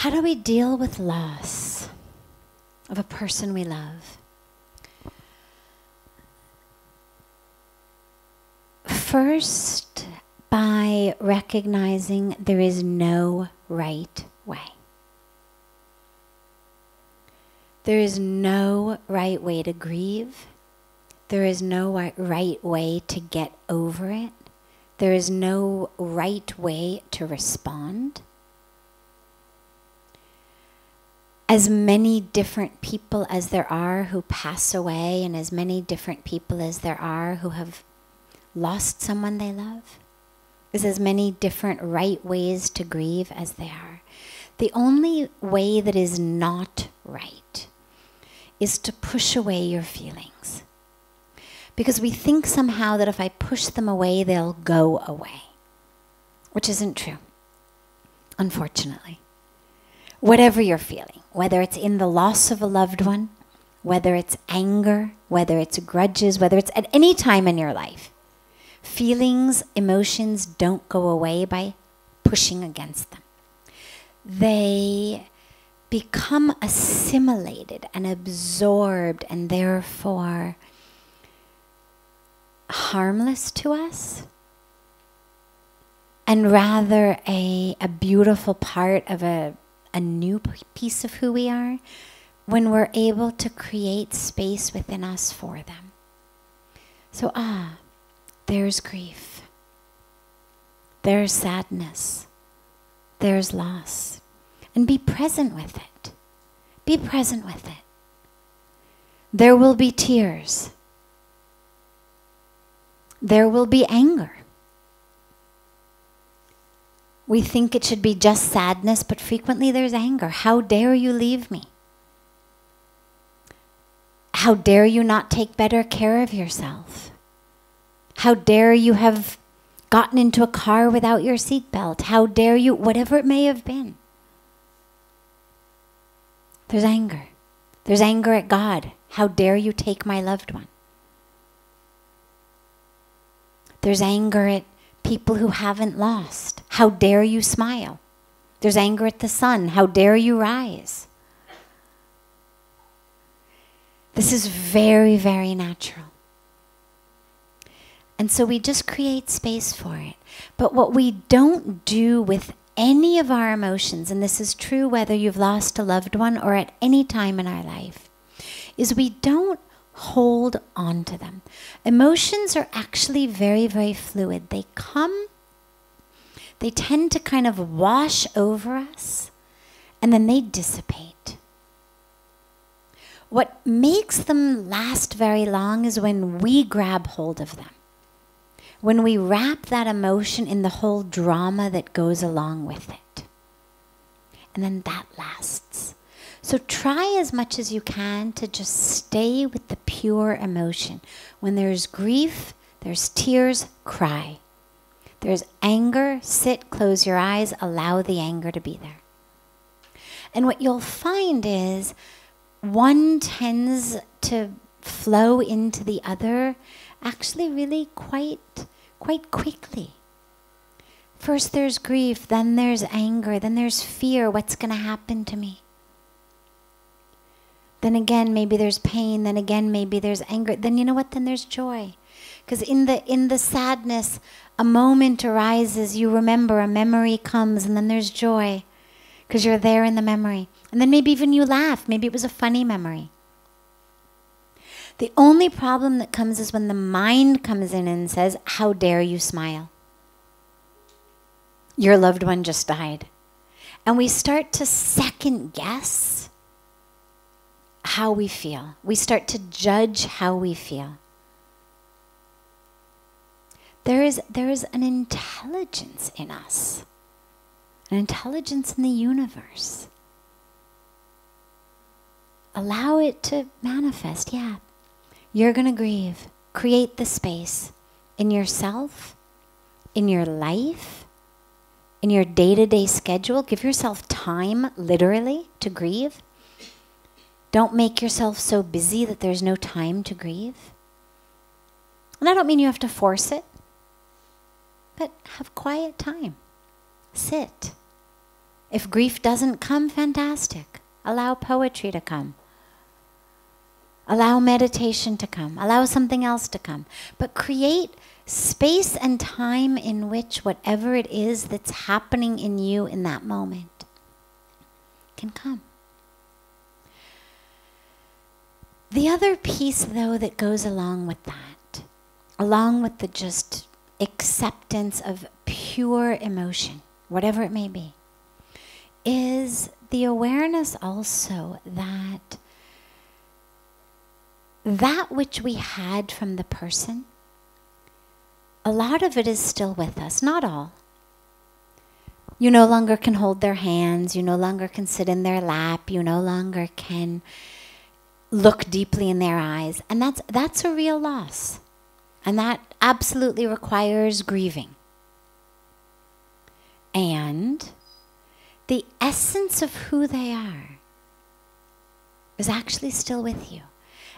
How do we deal with loss of a person we love? First, by recognizing there is no right way. There is no right way to grieve. There is no right way to get over it. There is no right way to respond. As many different people as there are who pass away, and as many different people as there are who have lost someone they love, is as many different right ways to grieve as they are. The only way that is not right is to push away your feelings. Because we think somehow that if I push them away, they'll go away. Which isn't true, unfortunately. Whatever you're feeling, whether it's in the loss of a loved one, whether it's anger, whether it's grudges, whether it's at any time in your life, feelings, emotions don't go away by pushing against them. They become assimilated and absorbed and therefore harmless to us, and rather a beautiful part of a new piece of who we are when we're able to create space within us for them. So, there's grief. There's sadness. There's loss. And be present with it. Be present with it. There will be tears. There will be anger. We think it should be just sadness, but frequently there's anger. How dare you leave me? How dare you not take better care of yourself? How dare you have gotten into a car without your seatbelt? How dare you, whatever it may have been. There's anger. There's anger at God. How dare you take my loved one? There's anger at people who haven't lost. How dare you smile? There's anger at the sun. How dare you rise? This is very, very natural. And so we just create space for it. But what we don't do with any of our emotions, and this is true whether you've lost a loved one or at any time in our life, is we don't hold on to them. Emotions are actually very, very fluid. They come, they tend to kind of wash over us, and then they dissipate. What makes them last very long is when we grab hold of them. When we wrap that emotion in the whole drama that goes along with it. And then that lasts. So try as much as you can to just stay with the pure emotion. When there's grief, there's tears, cry. There's anger, sit, close your eyes, allow the anger to be there. And what you'll find is one tends to flow into the other actually really quite quickly. First there's grief, then there's anger, then there's fear. What's going to happen to me? Then again, maybe there's pain. Then again, maybe there's anger. Then you know what? Then there's joy. Because in the sadness, a moment arises, you remember, a memory comes, and then there's joy. Because you're there in the memory. And then maybe even you laugh. Maybe it was a funny memory. The only problem that comes is when the mind comes in and says, how dare you smile? Your loved one just died. And we start to second guess how we feel. We start to judge how we feel. There is an intelligence in us, an intelligence in the universe. Allow it to manifest, yeah. You're going to grieve. Create the space in yourself, in your life, in your day-to-day schedule. Give yourself time, literally, to grieve. Don't make yourself so busy that there's no time to grieve. And I don't mean you have to force it, but have quiet time. Sit. If grief doesn't come, fantastic. Allow poetry to come. Allow meditation to come. Allow something else to come. But create space and time in which whatever it is that's happening in you in that moment can come. The other piece, though, that goes along with that, along with the just acceptance of pure emotion, whatever it may be, is the awareness also that that which we had from the person, a lot of it is still with us, not all. You no longer can hold their hands, you no longer can sit in their lap, you no longer can look deeply in their eyes, and that's a real loss. And that absolutely requires grieving. And the essence of who they are is actually still with you.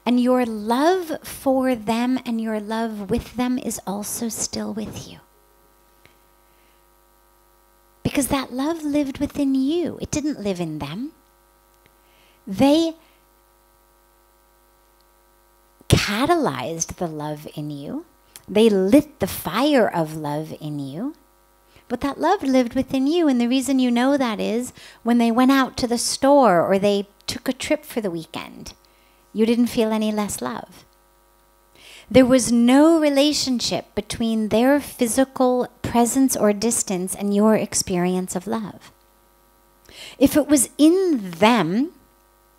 And your love for them and your love with them is also still with you. Because that love lived within you. It didn't live in them. They catalyzed the love in you. They lit the fire of love in you. But that love lived within you, and the reason you know that is when they went out to the store or they took a trip for the weekend, you didn't feel any less love. There was no relationship between their physical presence or distance and your experience of love. If it was in them,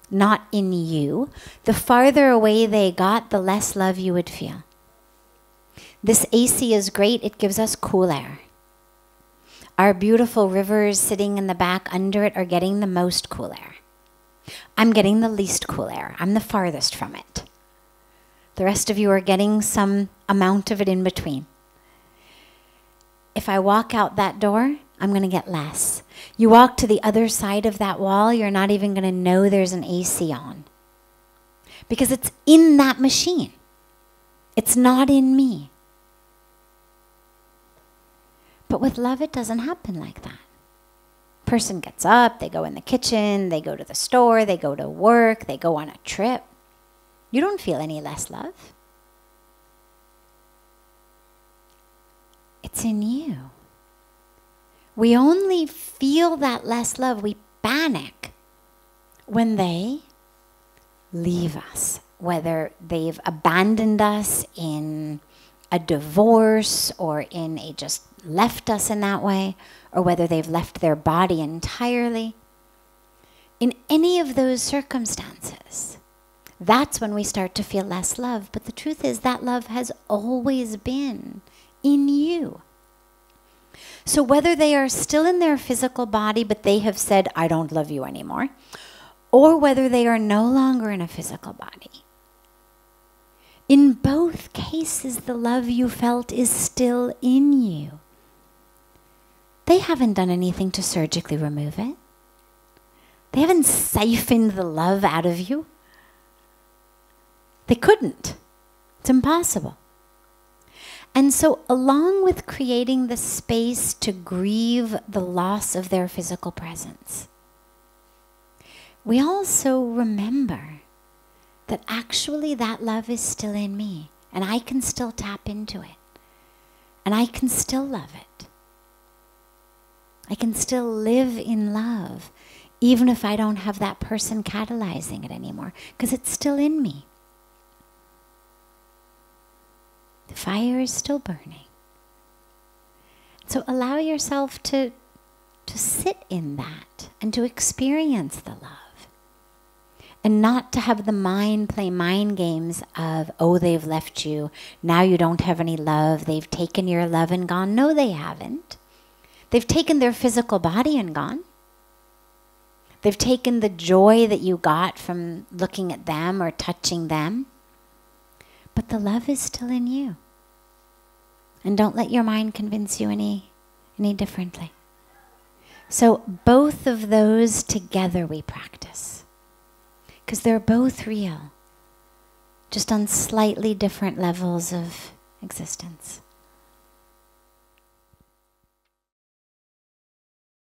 not in you, the farther away they got, the less love you would feel. This AC is great. It gives us cool air. Our beautiful rivers sitting in the back under it are getting the most cool air. I'm getting the least cool air. I'm the farthest from it. The rest of you are getting some amount of it in between. If I walk out that door, I'm going to get less. You walk to the other side of that wall, you're not even going to know there's an AC on. Because it's in that machine. It's not in me. But with love, it doesn't happen like that. Person gets up, they go in the kitchen, they go to the store, they go to work, they go on a trip. You don't feel any less love. It's in you. We only feel that less love. We panic when they leave us, whether they've abandoned us in a divorce or in a just left us in that way, or whether they've left their body entirely. In any of those circumstances, that's when we start to feel less love. But the truth is that love has always been in you. So whether they are still in their physical body, but they have said, I don't love you anymore, or whether they are no longer in a physical body, in both cases, the love you felt is still in you. They haven't done anything to surgically remove it. They haven't siphoned the love out of you. They couldn't. It's impossible. And so along with creating the space to grieve the loss of their physical presence, we also remember that actually that love is still in me, and I can still tap into it, and I can still love it. I can still live in love, even if I don't have that person catalyzing it anymore, because it's still in me. The fire is still burning. So allow yourself to sit in that and to experience the love. And not to have the mind play mind games of, oh, they've left you, now you don't have any love, they've taken your love and gone. No, they haven't. They've taken their physical body and gone. They've taken the joy that you got from looking at them or touching them. But the love is still in you. And don't let your mind convince you any differently. So both of those together we practice. Because they're both real. Just on slightly different levels of existence.